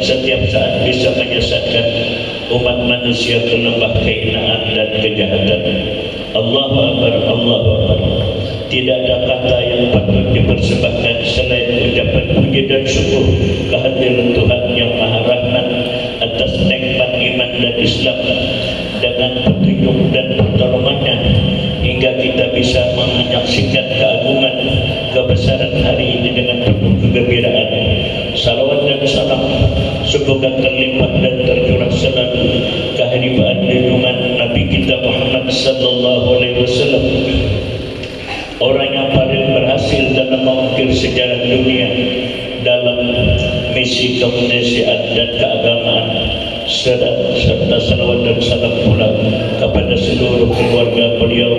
setiap saat bisa menyesatkan umat manusia ke lembah kehinaan dan kejahatan. Allahu Akbar, Allahu Akbar. Tidak ada kata yang patut dipersembahkan selain ucapan puji dan syukur kehadiran Tuhan yang Maha Rahman atas nikmat iman dan Islam dengan petunjuk dan pertolongannya hingga kita bisa menyaksikan keagungan kebesaran hari ini dengan penuh kegembiraan. Salawat dan salam semoga terlimpah dan tercurah selalu kehadiran junjungan Nabi kita Muhammad sallallahu alaihi wasallam, orang yang paling berhasil dalam mengukir sejarah dunia dalam misi kemanusiaan dan keagamaan, serta salawat dan salam pula kepada seluruh keluarga beliau,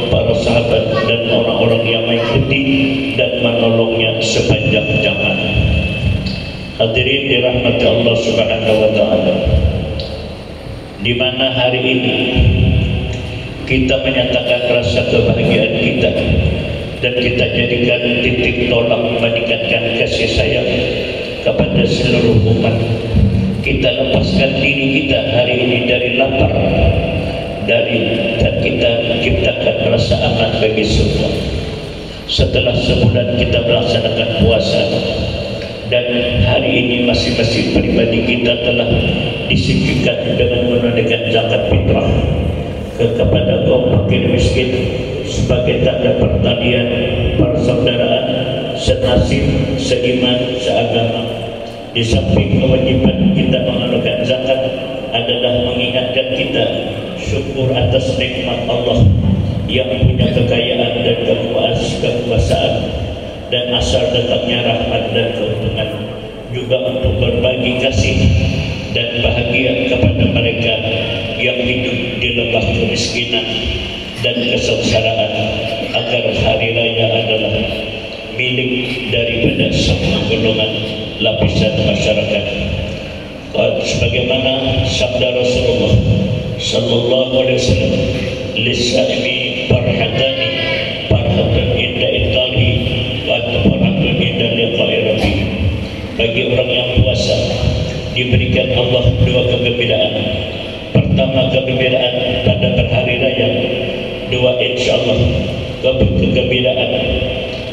para sahabat dan orang-orang yang mengikuti dan menolongnya sepanjang zaman. Hadirin dirahmati Allah Subhanahu wa taala, di mana hari ini kita menyatakan rasa kebahagiaan kita dan kita jadikan titik tolak meningkatkan kasih sayang kepada seluruh umat. Kita lepaskan diri kita hari ini dari lapar, dan kita ciptakan rasa aman bagi semua. Setelah sebulan kita melaksanakan puasa, dan hari ini masing-masing pribadi kita telah disibukkan dengan menunaikan zakat fitrah kepada kaum fakir miskin sebagai tanda pertalian persaudaraan senasib, seiman, seagama. Di samping kewajiban kita mengeluarkan zakat adalah mengingatkan kita syukur atas nikmat Allah yang punya kekayaan dan kekuasaan dan asal datangnya rahmat dan keuntungan, juga untuk berbagi kasih dan bahagia kepada mereka yang hidup di lembah kemiskinan dan kesengsaraan, agar hari raya adalah milik daripada semua golongan lapisan masyarakat. Sebagaimana sabda Rasulullah sallallahu alaihi wasallam, lisaimi farhatani, farhatun inda itali wa farhatun inda liqa'i rabbi. Bagi orang yang puasa diberikan Allah dua kegembiraan. Pertama, kegembiraan pada berhari raya. Dua, insyaallah kegembiraan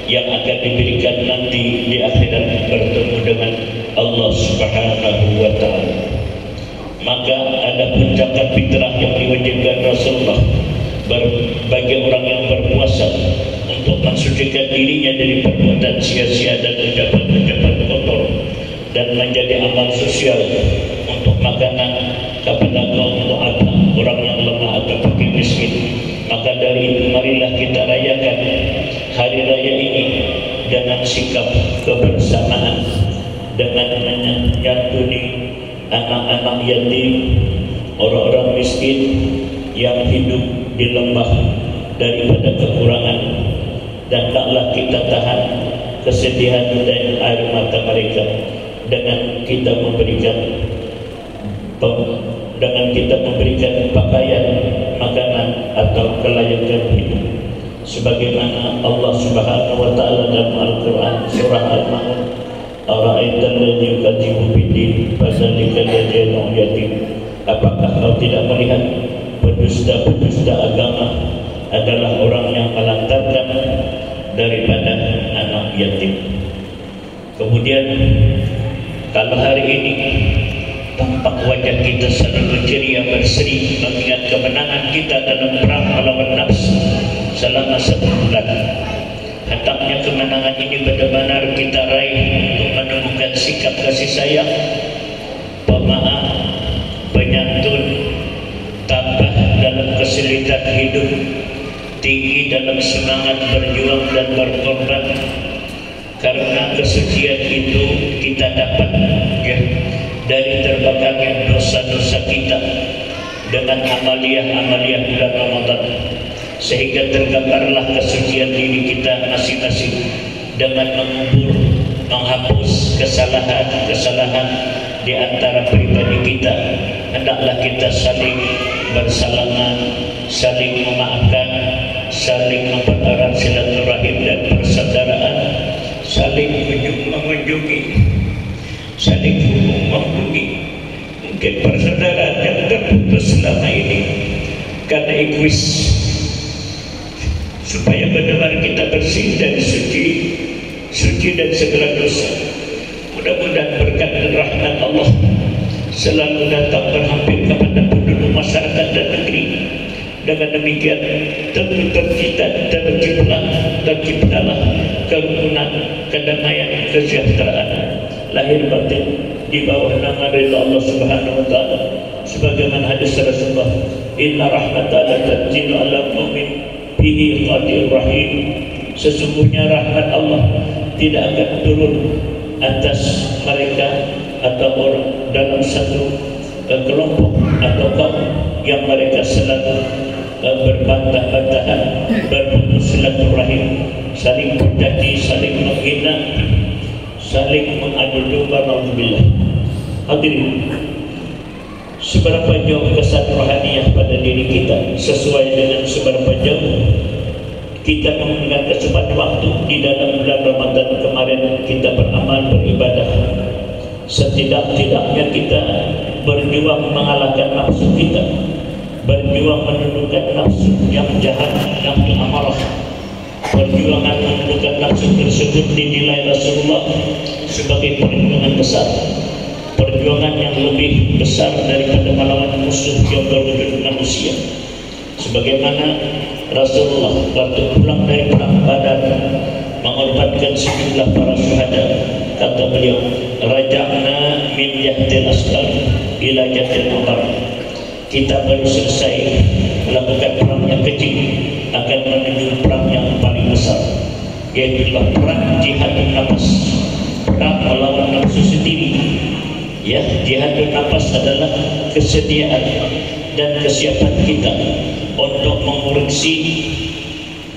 yang akan diberikan nanti di akhirat bertemu dengan Allah Subhanahu wa taala. Maka ada pun zakat fitrah yang diwajibkan Rasulullah bagi orang yang berpuasa untuk mensucikan dirinya dari perbuatan sia-sia dan ucapan-ucapan kotor, dan menjadi amal sosial untuk makanan kepada kaum du'afa, orang yang lemah atau fakir miskin. Maka dari itu marilah kita rayakan hari raya ini dengan sikap kebersamaan, dengan menyantuni anak-anak yatim, orang-orang miskin yang hidup di lembah daripada kekurangan, dan taklah kita tahan kesedihan dan air mata mereka dengan kita memberikan pakaian, makanan atau kelayakan hidup, sebagaimana Allah Subhanahu wa taala dalam Al-Qur'an surah Al-Maun, ara'aital ladzi yukadzibu biddin fadzalika jazaa'ul yatim. Apakah kau tidak melihat pendusta-pendusta agama adalah orang yang melantarkan daripada anak yatim. Kemudian kalau hari ini tampak wajah kita selalu ceria berseri mengingat kemenangan kita dalam perang melawan nafsu selama 1 bulan. Hendaknya kemenangan ini benar-benar kita raih untuk menemukan sikap kasih sayang, pemaaf, penyantun, tabah dalam kesulitan hidup, tinggi dalam semangat berjuang dan berkorban. Karena kesucian itu kita dapat dari terbakarnya dosa-dosa kita dengan amaliyah-amaliyah bulan Ramadan, sehingga tergambarlah kesucian diri kita masing-masing dengan mengubur, menghapus kesalahan-kesalahan di antara pribadi kita. Hendaklah kita saling bersalaman, saling memaafkan, saling mempererat silaturahim dan persaudaraan, saling mengunjungi saling menghubungi. Mungkin persaudaraan yang terputus selama ini karena egois, supaya benar-benar kita bersih dan suci dan segala dosa. Mudah-mudahan berkat dan rahmat Allah selalu datang berhampir kepada penduduk masyarakat dan negeri. Dengan demikian tentu terciptalah kerukunan, kedamaian, kesejahteraan lahir batin di bawah nama ridha Allah Subhanahu wa taala. Sebagaimana hadis Rasulullah, inna rahmatallahi tanzilu 'alal mu'min bihi qadir rahim. Sesungguhnya rahmat Allah tidak akan turun atas mereka atau orang dalam satu kelompok atau kaum yang mereka selalu berbantah-bantahan, berputus silaturahim, saling berjanji, saling menghina, saling mengadu domba. Alhamdulillah. Hadirin, seberapa jauh kesan rohaniah pada diri kita sesuai dengan seberapa jauh kita menggunakan kesempatan waktu di dalam bulan Ramadan kemarin kita beramal, beribadah. Setidak-tidaknya kita berjuang mengalahkan nafsu kita, berjuang menundukkan nafsu yang jahat, nafsu amarah. Perjuangan menundukkan nafsu tersebut dinilai Rasulullah sebagai perjuangan besar, perjuangan yang lebih besar daripada melawan musuh yang berwujud manusia. Sebagaimana Rasulullah waktu pulang dari perang Badar mengorbankan sejumlah para syuhada, kata beliau, raja'na min yahdil asghar ila yahdil akbar. Kita baru selesai melakukan perang yang kecil akan menuju perang yang paling besar, yaitu perang jihadun nafas, perang melawan nafsu sendiri. Ya, jihadun nafas adalah kesediaan dan kesiapan kita untuk mengoreksi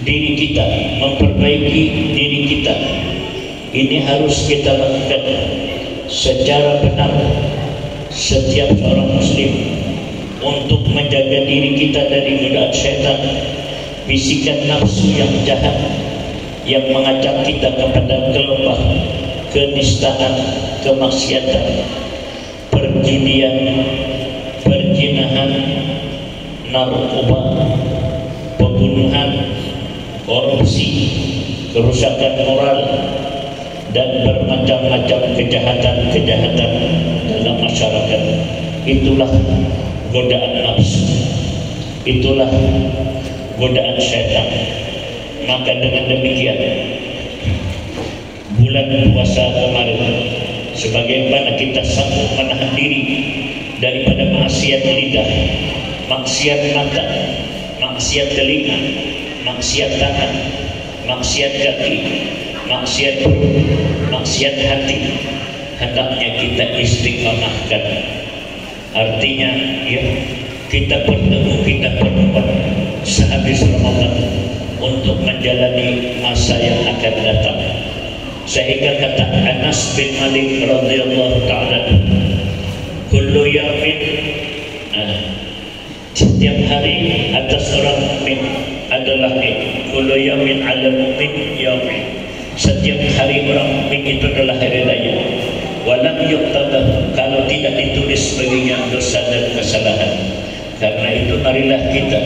diri kita, memperbaiki diri kita. Ini harus kita lakukan secara benar. Setiap seorang muslim untuk menjaga diri kita dari godaan syaitan, bisikan nafsu yang jahat yang mengajak kita kepada kelebah, kenistaan, kemaksiatan, perjudian, perjinahan, narkoba, pembunuhan, korupsi, kerusakan moral, dan bermacam-macam kejahatan-kejahatan dalam masyarakat. Itulah godaan nafsu, itulah godaan syaitan. Maka dengan demikian bulan puasa kemarin, sebagaimana kita sanggup menahan diri daripada maksiat lidah, maksiat mata, maksiat telinga, maksiat tangan, maksiat kaki, maksiat perut, maksiat hati, hendaknya kita istiqamahkan. Artinya ya, kita bertemu, kita berbuat sehabis Ramadan untuk menjalani masa yang akan datang. Sehingga kata Anas bin Malik radhiyallahu ta'ala, kullu yawmin, setiap hari atas orang mukmin adalah kullu yawmin 'ala mu'min yawmin. Setiap hari orang mukmin itu adalah hari raya. Walam yuktabah, kalau tidak ditulis baginya dosa dan kesalahan. Karena itu marilah kita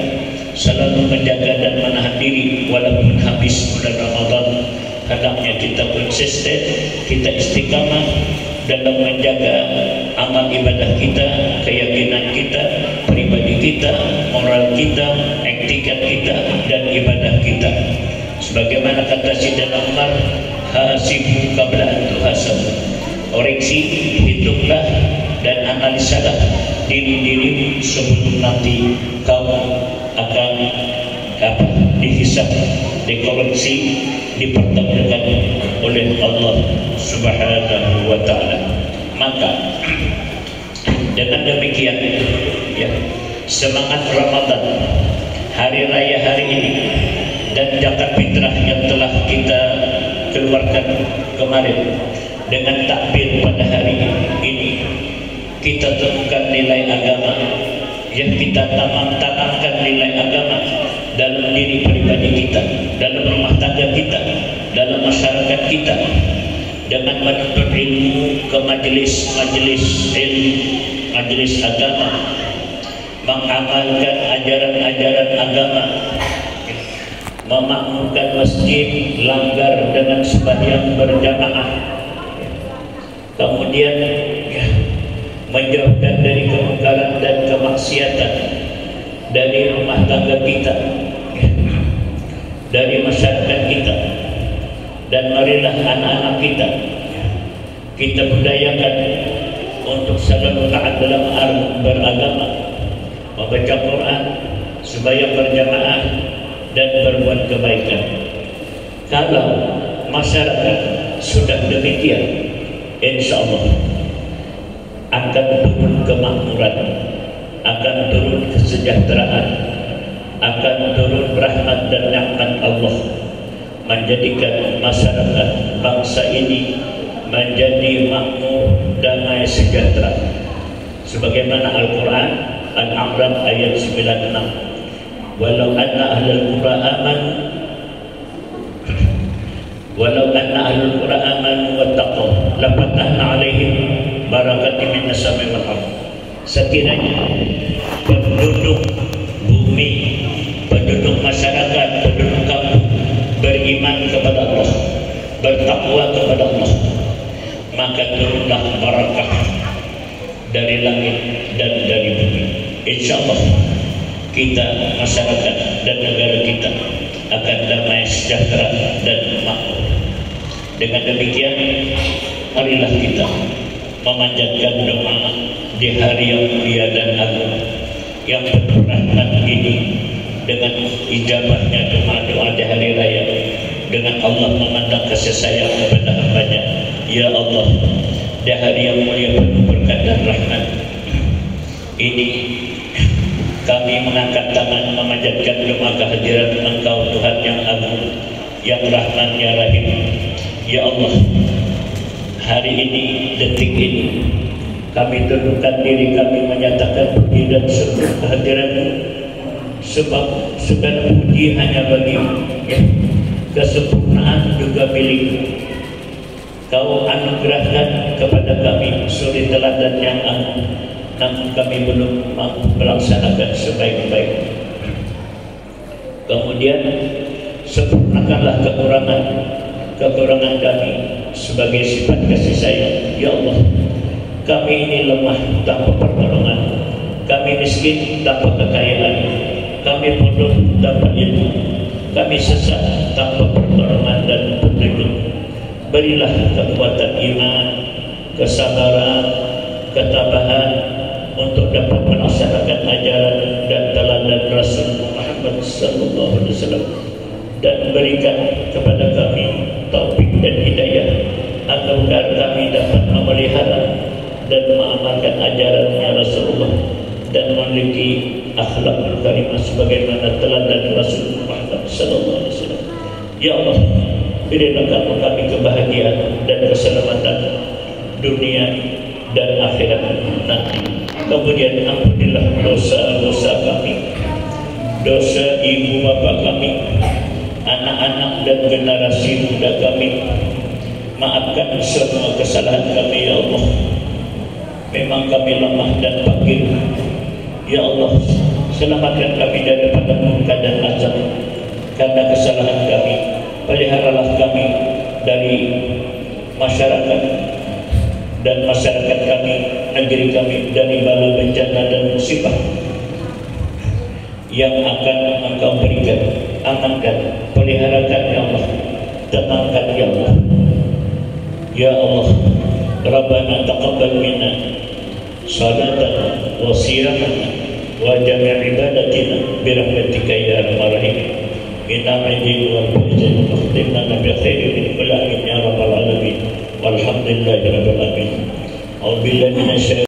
selalu menjaga dan menahan diri walaupun habis bulan Ramadan. Hendaknya kita konsisten, kita istiqamah dalam menjaga amal ibadah kita, keyakinan kita, pribadi kita, moral kita, etikat kita, dan ibadah kita. Sebagaimana kata Sayyidina Umar, hasibu qabla an tuhasabu. Koreksi, hitunglah dan analisalah diri-dirimu sebelum nanti kamu akan dihisab, dikoreksi, dipertemukan oleh Allah Subhanahu wa ta'ala. Maka dengan demikian ya, semangat Ramadan, hari raya hari ini, dan zakat fitrah yang telah kita keluarkan kemarin, dengan takbir pada hari ini kita temukan nilai agama, yang kita tanamkan nilai agama dalam diri pribadi kita, dalam rumah tangga kita, dalam masyarakat kita. dengan menuntut ilmu ke majelis-majelis ilmu, majelis agama, mengamalkan ajaran-ajaran agama, memakmurkan masjid, langgar dengan sembahyang berjamaah, kemudian menjauhkan dari kemungkaran dan kemaksiatan dari rumah tangga kita, dari masyarakat kita, dan marilah anak-anak kita budayakan untuk selalu taat dalam beragama, membaca Quran, sembahyang berjamaah, dan berbuat kebaikan. Kalau masyarakat sudah demikian, insya Allah akan turun kemakmuran, akan turun kesejahteraan, akan turun rahmat dan nikmat Allah, menjadikan masyarakat bangsa ini menjadi makmur, damai, sejahtera. Sebagaimana Al-Quran Al-A'raf ayat 96, walau anna ahlul qura amanu wattaqaw lafatahna alaihim barakatim minas samai wal ardh. Sekiranya penduduk bumi, penduduk masyarakat, penduduk kampung beriman kepada Allah, bertakwa kepada Allah, maka turunlah barakah dari langit dan dari bumi. Insyaallah kita, masyarakat dan negara kita akan damai, sejahtera dan makmur. Dengan demikian, marilah kita memanjatkan doa di hari yang mulia dan agung yang penuh rahmat ini, dengan ijabahnya doa-doa di hari raya, dengan Allah memandang kasih sayang kepada hamba-Nya. Ya Allah, di hari yang mulia penuh berkat dan rahmat ini, kami mengangkat tangan memanjatkan doa kehadiran Engkau Tuhan yang agung, yang Rahman, ya Rahim. Ya Allah, hari ini, detik ini, kami tundukkan diri, kami menyatakan puji dan syukur kehadiran-Mu, sebab segala puji hanya bagi-Mu, ya. Kesempurnaan juga milik-Mu. Kau anugerahkan kepada kami suri teladan yang agung, namun kami belum mampu melaksanakan sebaik-baiknya. Kemudian sempurnakanlah kekurangan kami sebagai sifat kasih sayang. Ya Allah, kami ini lemah tanpa pertolongan, kami miskin tanpa kekayaan, kami bodoh tanpa ilmu, kami sesat tanpa pertolongan dan petunjuk. Berilah kekuatan iman, kesabaran, ketabahan untuk dapat melaksanakan ajaran dan teladan Rasul Muhammad sallallahu alaihi wasallam, dan berikan kepada kami taufik dan hidayah agar kami dapat memelihara dan mengamalkan ajarannya Rasulullah dan memiliki akhlak karimah sebagaimana teladan Rasul Muhammad sallallahu alaihi wasallam. Ya Allah, berilah kami kebahagiaan dan keselamatan dunia dan akhirat nanti. Kemudian ampunilah dosa-dosa kami, dosa ibu bapa kami, anak-anak dan generasi muda kami. Maafkan semua kesalahan kami, ya Allah. Memang kami lemah dan fakir. Ya Allah, selamatkan kami daripada murka dan azab karena kesalahan kami. Peliharalah kami dari masyarakat dan masyarakat kami, negeri kami, dari bala bencana dan musibah yang akan Engkau berikan. Amankan, peliharakan ya Allah, tenangkan ya Allah. Ya Allah, Rabbana taqabbal minna salatana wa siyamana wa jami' ibadatina birahmatika ya arhamar rahimin. Inna majid wal fajr ukhtimna bi khairin min kulli amin ya rabbal alamin. Walhamdulillahi rabbil alamin. A'udzu billahi minasy